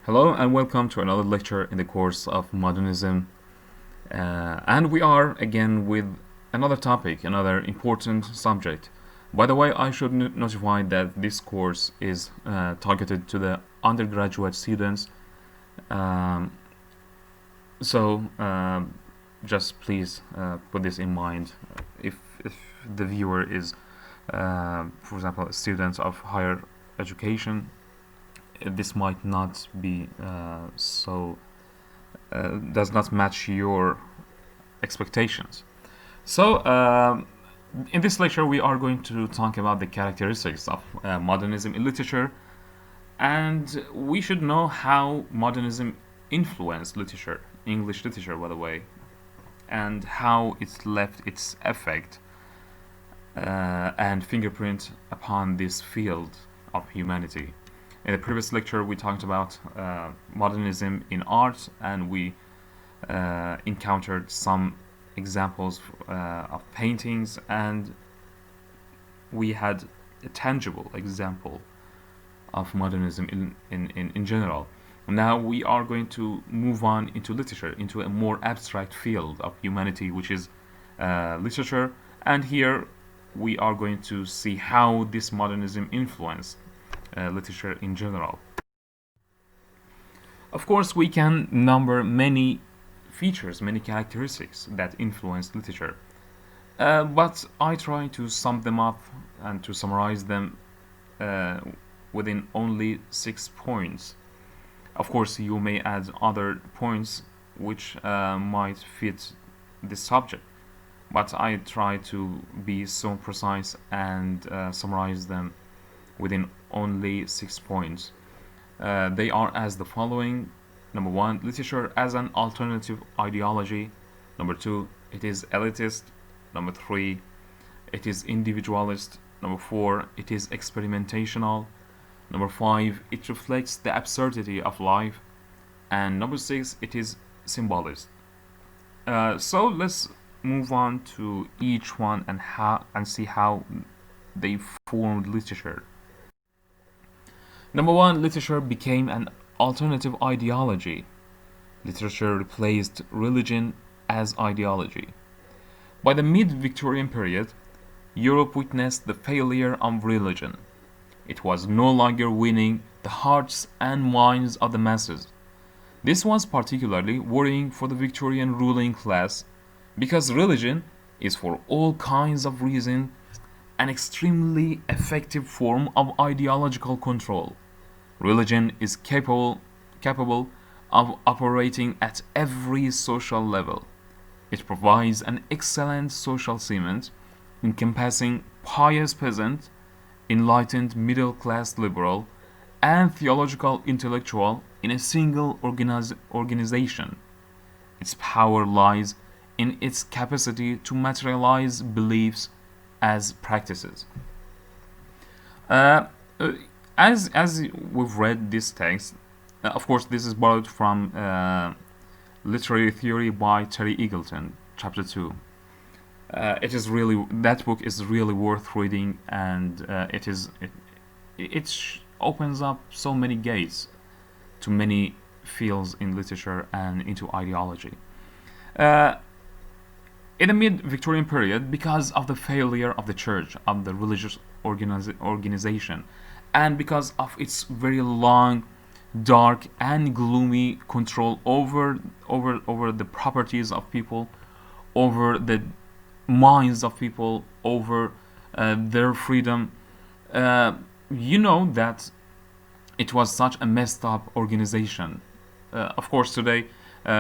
Hello and welcome to another lecture in the course of Modernism. And we are again with another topic, another important subject. By the way, I should notify that this course is targeted to the undergraduate students. Um, so just please put this in mind. If the viewer is, for example, students of higher education, this might not be does not match your expectations. So in this lecture we are going to talk about the characteristics of modernism in literature, and we should know how modernism influenced literature, English literature by the way, and how it left its effect and fingerprint upon this field of humanity. In the previous lecture, we talked about modernism in art, and we encountered some examples of paintings, and we had a tangible example of modernism in general. Now we are going to move on into literature, into a more abstract field of humanity, which is literature, and here we are going to see how this modernism influenced literature in general. Of course, we can number many features, many characteristics that influence literature, but I try to sum them up and to summarize them within only 6 points. Of course, you may add other points which might fit this subject, but I try to be so precise and summarize them within only 6 points. They are as the following. Number 1, literature as an alternative ideology. Number 2, it is elitist. Number 3, it is individualist. Number 4, it is experimentational. Number 5, it reflects the absurdity of life. And number 6, it is symbolist. So let's move on to each one and see how they formed literature. Number 1, literature became an alternative ideology. Literature replaced religion as ideology. By the mid-Victorian period, Europe witnessed the failure of religion. It was no longer winning the hearts and minds of the masses. This was particularly worrying for the Victorian ruling class, because religion is, for all kinds of reasons, an extremely effective form of ideological control. Religion is capable of operating at every social level. It provides an excellent social cement, encompassing pious peasant, enlightened middle-class liberal, and theological intellectual in a single organization. Its power lies in its capacity to materialize beliefs as practices. As we've read this text, of course, this is borrowed from Literary Theory by Terry Eagleton, Chapter 2. That book is really worth reading, and it opens up so many gates to many fields in literature and into ideology. In the mid-Victorian period, because of the failure of the church, of the religious organization, and because of its very long, dark, and gloomy control over the properties of people, over the minds of people, over their freedom, you know that it was such a messed up organization. Of course, today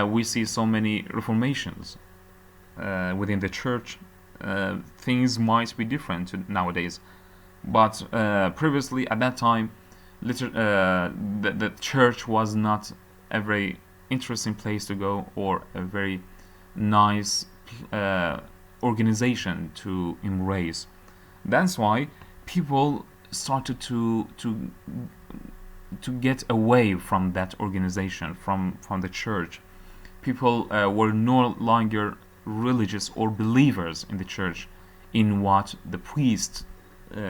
we see so many reformations within the church. Things might be different nowadays, but previously, at that time, the church was not a very interesting place to go, or a very nice organization to embrace. That's why people started to get away from that organization, from the church. People were no longer religious or believers in the church, in what the priest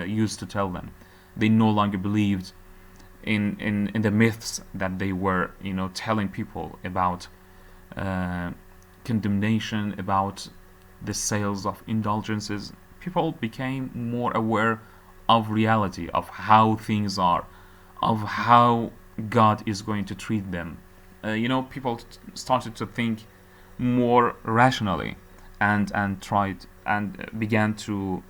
used to tell them. They no longer believed in the myths that they were, telling people about uh, condemnation, about the sales of indulgences. People became more aware of reality, of how things are, of how God is going to treat them. People started to think more rationally, and tried and began to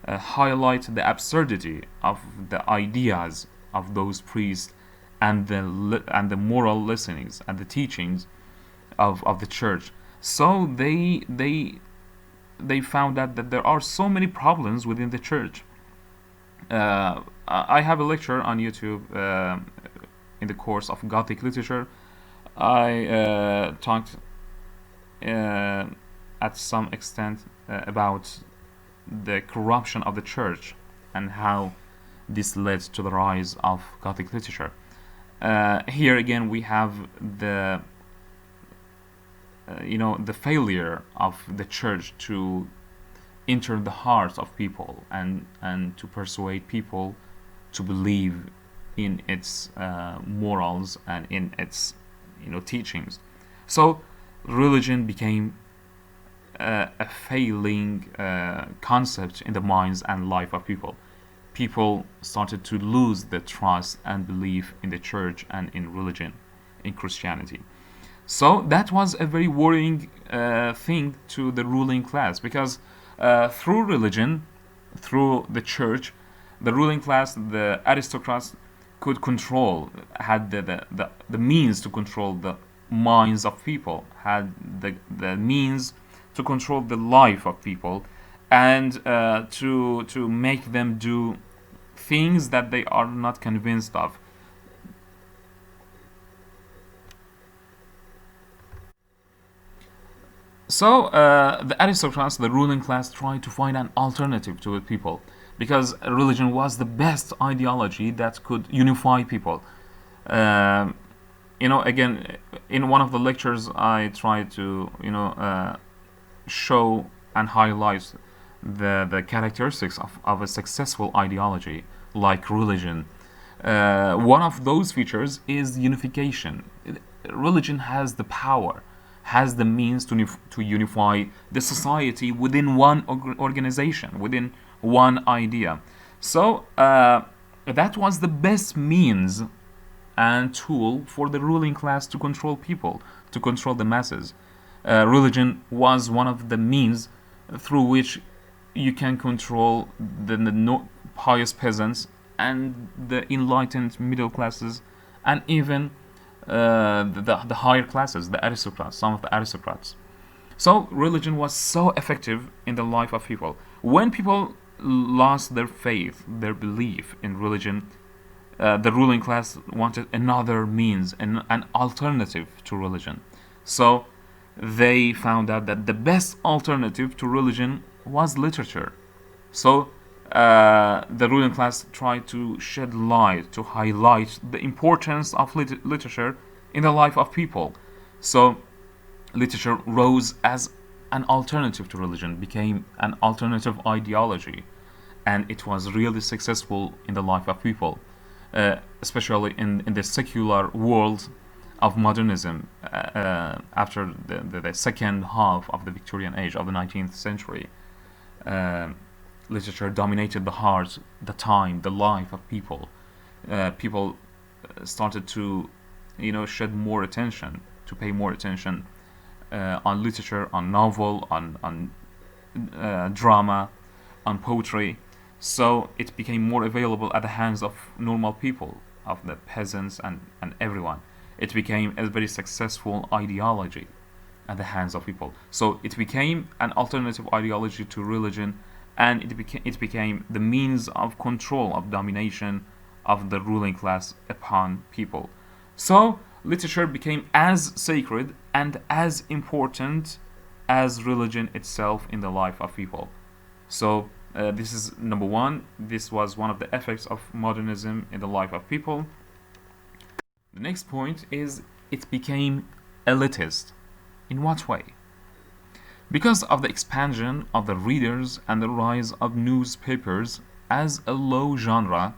highlight the absurdity of the ideas of those priests, and the moral listenings and the teachings of the church. So they found out that there are so many problems within the church. I have a lecture on YouTube in the course of Gothic literature. I talked at some extent about the corruption of the church and how this led to the rise of Gothic literature. Here again, we have the failure of the church to enter the hearts of people, and to persuade people to believe in its morals and in its teachings. So religion became a failing concept in the minds and life of people. People started to lose the trust and belief in the church and in religion, in Christianity. So that was a very worrying thing to the ruling class, because through religion, through the church, the ruling class, the aristocrats, could control, had the means to control the minds of people, had the means to control the life of people, and to make them do things that they are not convinced of. So the aristocrats, the ruling class, tried to find an alternative to the people, because religion was the best ideology that could unify people. Um Again, in one of the lectures, I tried to show and highlight the characteristics of a successful ideology like religion. One of those features is unification. Religion has the power, has the means to unify the society within one organization, within one idea. So that was the best means and tool for the ruling class to control people, to control the masses. Religion was one of the means through which you can control the no pious peasants and the enlightened middle classes, and even the higher classes, the aristocrats, some of the aristocrats. So religion was so effective in the life of people. When people lost their faith, their belief in religion, the ruling class wanted another means, an alternative to religion. So they found out that the best alternative to religion was literature. So the ruling class tried to shed light, to highlight the importance of literature in the life of people. So literature rose as an alternative to religion, became an alternative ideology, and it was really successful in the life of people, especially in the secular world of modernism after the second half of the Victorian age of the 19th century. Literature dominated the heart, the time, the life of people. People started to, shed more attention, to pay more attention on literature, on novel, on drama, on poetry. So it became more available at the hands of normal people, of the peasants and everyone. It became a very successful ideology at the hands of people. So it became an alternative ideology to religion, and it became the means of control, of domination of the ruling class upon people. So literature became as sacred and as important as religion itself in the life of people. So this is number one. This was one of the effects of modernism in the life of people. The next point is it became elitist. In what way? Because of the expansion of the readers and the rise of newspapers as a low genre,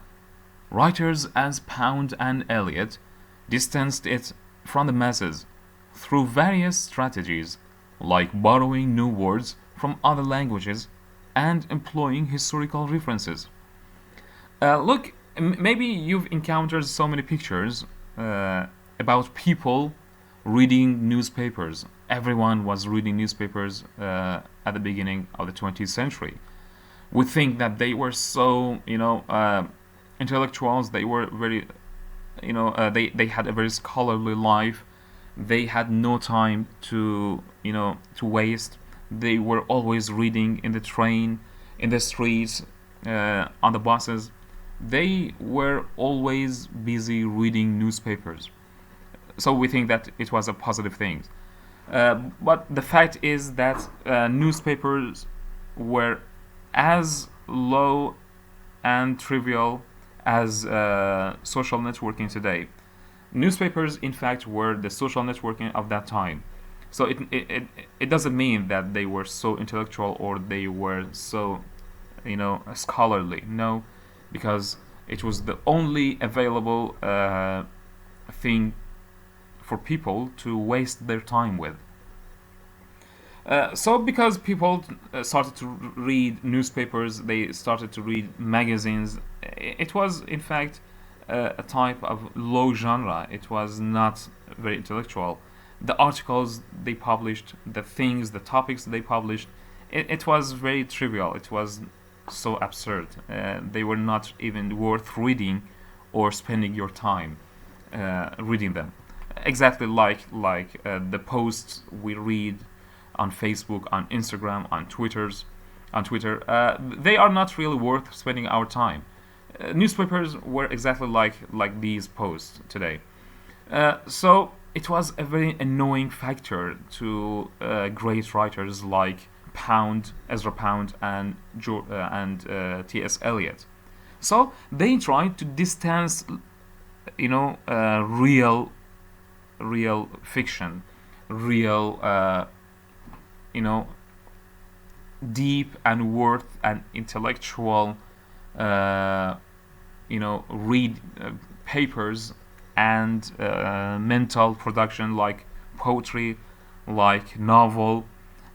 Writers as Pound and Eliot distanced it from the masses through various strategies, like borrowing new words from other languages and employing historical references. Look, maybe you've encountered so many pictures about people reading newspapers. Everyone was reading newspapers at the beginning of the 20th century. We think that they were so, intellectuals. They were very, they had a very scholarly life. They had no time to waste. They were always reading in the train, in the streets, on the buses. They were always busy reading newspapers. So we think that it was a positive thing. But the fact is that newspapers were as low and trivial as social networking today. Newspapers, in fact, were the social networking of that time. So it doesn't mean that they were so intellectual or they were so, scholarly. No, because it was the only available thing for people to waste their time with. So because people started to read newspapers, they started to read magazines. It was, in fact, a type of low genre. It was not very intellectual. The articles they published, the things, the topics they published, it was very trivial. It was so absurd. They were not even worth reading or spending your time reading them. Exactly like the posts we read on Facebook, on Instagram, on Twitter. They are not really worth spending our time. Newspapers were exactly like these posts today. So it was a very annoying factor to great writers like Ezra Pound, and T.S. Eliot. So they tried to distance, real fiction, real, deep and worth and intellectual, read papers and mental production like poetry, like novel,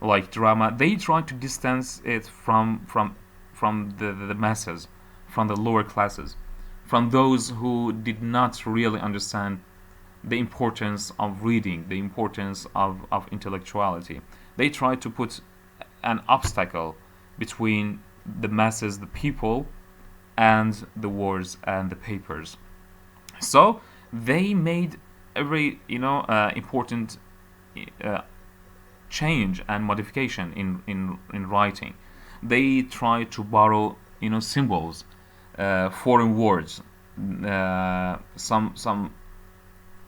like drama. They try to distance it from the masses, from the lower classes, from those who did not really understand the importance of reading, the importance of intellectuality. They try to put an obstacle between the masses, the people, and the words and the papers. So they made a very important change and modification in writing. They try to borrow symbols, foreign words, some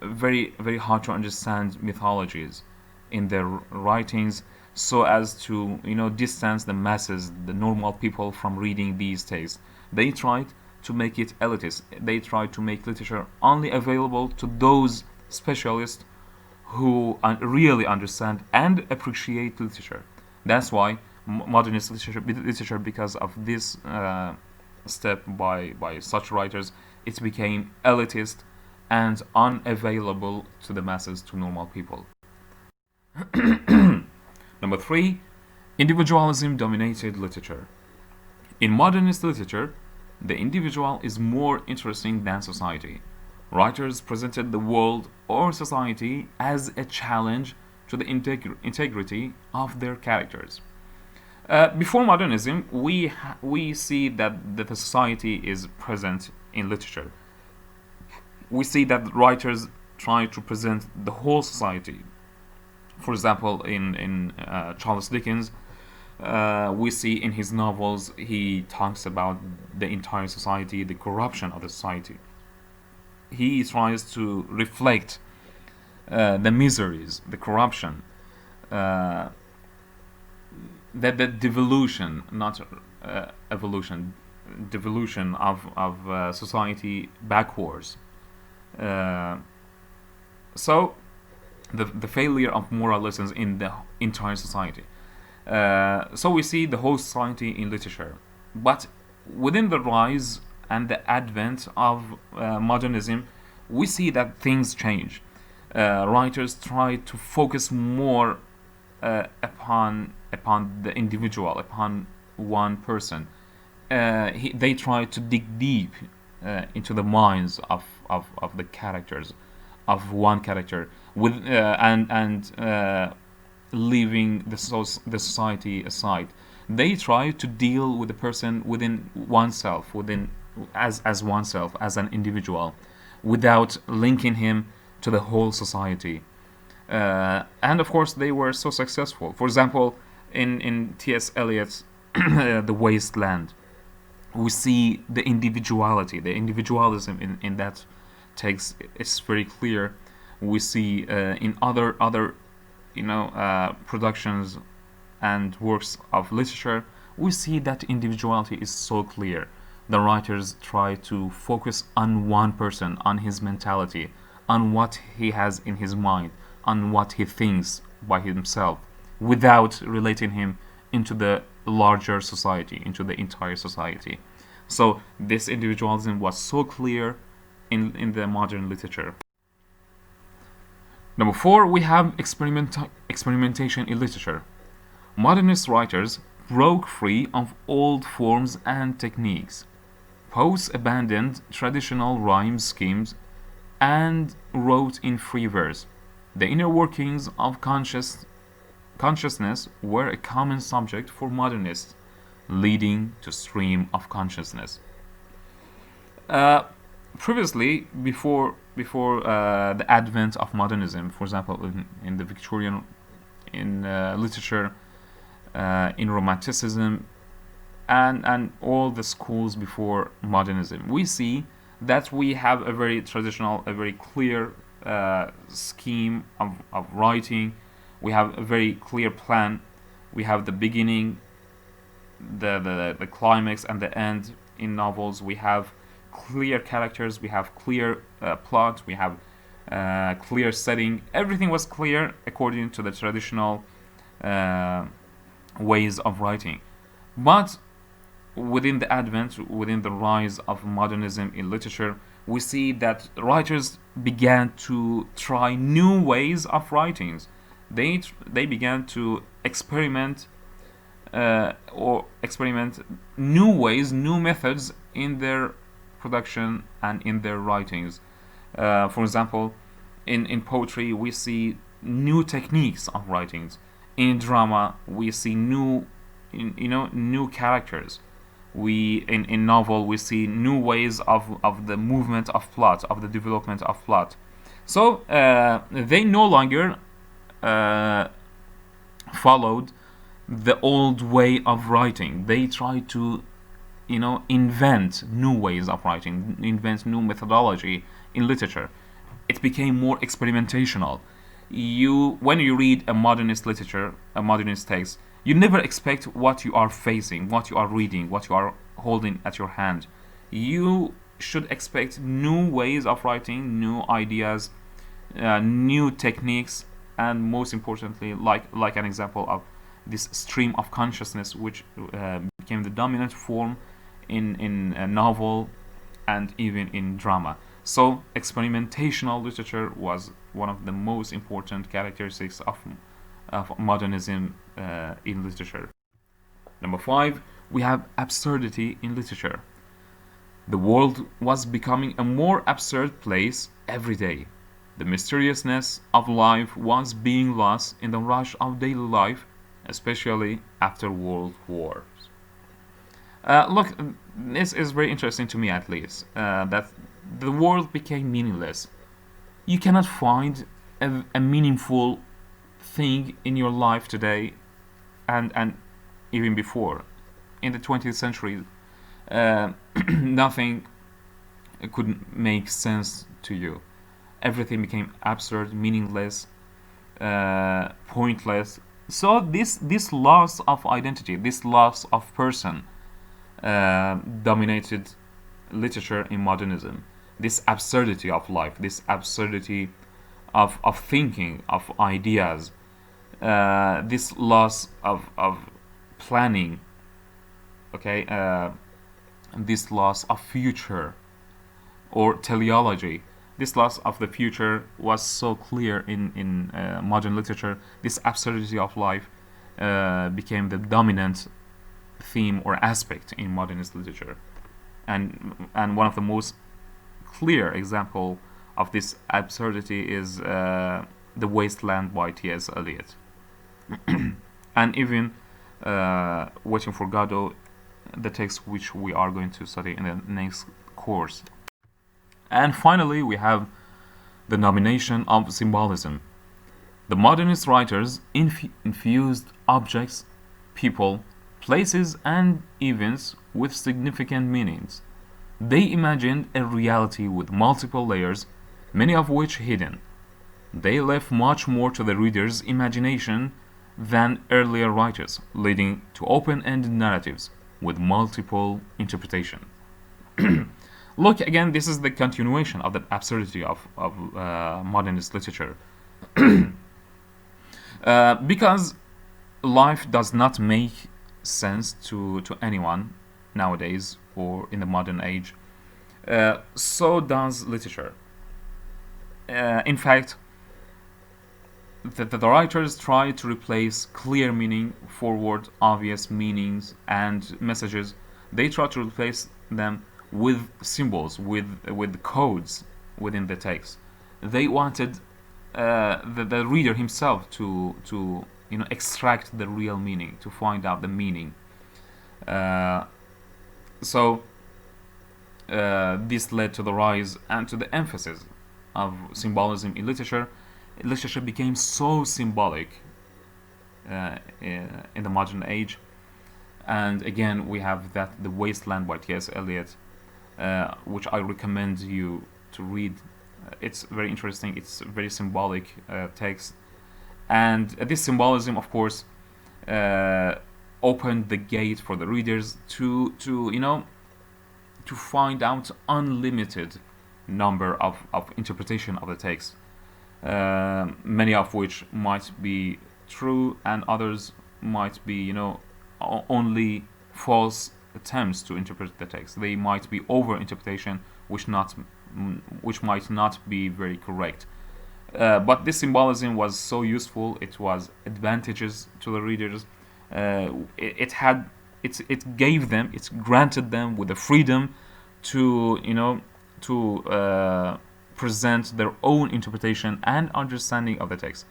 very very hard to understand mythologies in their writings, so as to distance the masses, the normal people, from reading these texts. They tried to make it elitist. They tried to make literature only available to those specialists who really understand and appreciate literature. That's why modernist literature, because of this step by such writers, it became elitist and unavailable to the masses, to normal people. Number 3, individualism dominated literature. In modernist literature, the individual is more interesting than society. Writers presented the world or society as a challenge to the integrity of their characters. Before modernism, we see that the society is present in literature. We see that writers try to present the whole society. For example, in Charles Dickens, we see in his novels he talks about the entire society, the corruption of the society. He tries to reflect the miseries, the corruption, the devolution, not evolution, devolution of society backwards. So the failure of moral lessons in the entire society. So we see the whole society in literature. But within the rise and the advent of modernism, we see that things change. Writers try to focus more upon the individual, upon one person. They try to dig deep into the minds of the characters, of one character, with and leaving the society aside. They try to deal with the person within oneself, as oneself, as an individual, without linking him to the whole society. And of course, they were so successful. For example, in T.S. Eliot's The Waste Land, we see the individuality, the individualism in that text. It's very clear. We see in other productions and works of literature, we see that individuality is so clear. The writers try to focus on one person, on his mentality, on what he has in his mind, on what he thinks by himself, without relating him into the larger society, into the entire society. So this individualism was so clear in the modern literature. Number 4, we have experimentation in literature. Modernist writers broke free of old forms and techniques. Poets abandoned traditional rhyme schemes and wrote in free verse. The inner workings of consciousness were a common subject for modernists, leading to stream of consciousness. Previously, before the advent of modernism, for example, in the Victorian literature, in Romanticism, and all the schools before modernism, we see that we have a very traditional, a very clear scheme of writing. We have a very clear plan. We have the beginning, the climax, and the end. In novels, we have clear characters, we have clear plot, we have clear setting. Everything was clear according to the traditional ways of writing. But within the rise of modernism in literature, we see that writers began to try new ways of writings. They began to experiment new ways, new methods in their production and in their writings. For example, in poetry, we see new techniques of writings. In drama, we see new characters. In novel, we see new ways of the movement of plot, of the development of plot. So they no longer followed the old way of writing. They tried to invent new ways of writing, invent new methodology in literature. It became more experimentational. When you read a modernist literature, a modernist text, you never expect what you are facing, what you are reading, what you are holding at your hand. You should expect new ways of writing, new ideas, new techniques, and most importantly, like an example of this stream of consciousness, which became the dominant form in a novel and even in drama. So experimentational literature was one of the most important characteristics of modernism in literature. Number 5, we have absurdity in literature. The world was becoming a more absurd place every day. The mysteriousness of life was being lost in the rush of daily life, especially after world wars. Look, this is very interesting to me, at least, that the world became meaningless. You cannot find a meaningful thing in your life today, and even before. In the 20th century, nothing could make sense to you. Everything became absurd, meaningless, pointless. So this loss of identity, this loss of person, dominated literature in modernism. This absurdity of life, this absurdity of thinking, of ideas, this loss of planning, this loss of future or teleology. This loss of the future was so clear in modern literature. This absurdity of life became the dominant theme or aspect in modernist literature, and one of the most clear example of this absurdity is The Wasteland by T.S. Eliot. And even Waiting for Godot, the text which we are going to study in the next course. And finally, we have the nomination of symbolism. The modernist writers infused objects, people, places, and events with significant meanings. They imagined a reality with multiple layers, many of which hidden. They left much more to the reader's imagination than earlier writers, leading to open-ended narratives with multiple interpretations. Look, again, this is the continuation of the absurdity of modernist literature. Because life does not make sense to anyone nowadays or in the modern age, so does literature. In fact, the writers try to replace clear meaning, forward, obvious meanings, and messages. They try to replace them with symbols, with codes within the text. They wanted the reader himself to extract the real meaning, to find out the meaning. So this led to the rise and to the emphasis of symbolism in literature. Literature became so symbolic in the modern age. And again, we have The Wasteland by T.S. Eliot, which I recommend you to read. It's very interesting. It's a very symbolic text. And this symbolism, of course, opened the gate for the readers to find out unlimited number of interpretation of the text. Many of which might be true, and others might be, only false attempts to interpret the text. They might be over-interpretation, which might not be very correct. But this symbolism was so useful. It was advantageous to the readers. It granted them with the freedom to present their own interpretation and understanding of the text.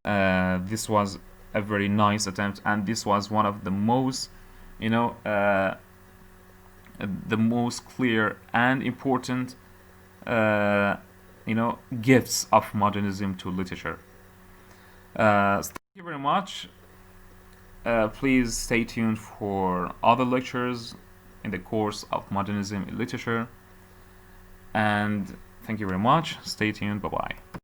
This was a very nice attempt, and this was one of the most, the most clear and important, gifts of modernism to literature. Thank you very much. Please stay tuned for other lectures in the course of Modernism in Literature. And thank you very much. Stay tuned. Bye-bye.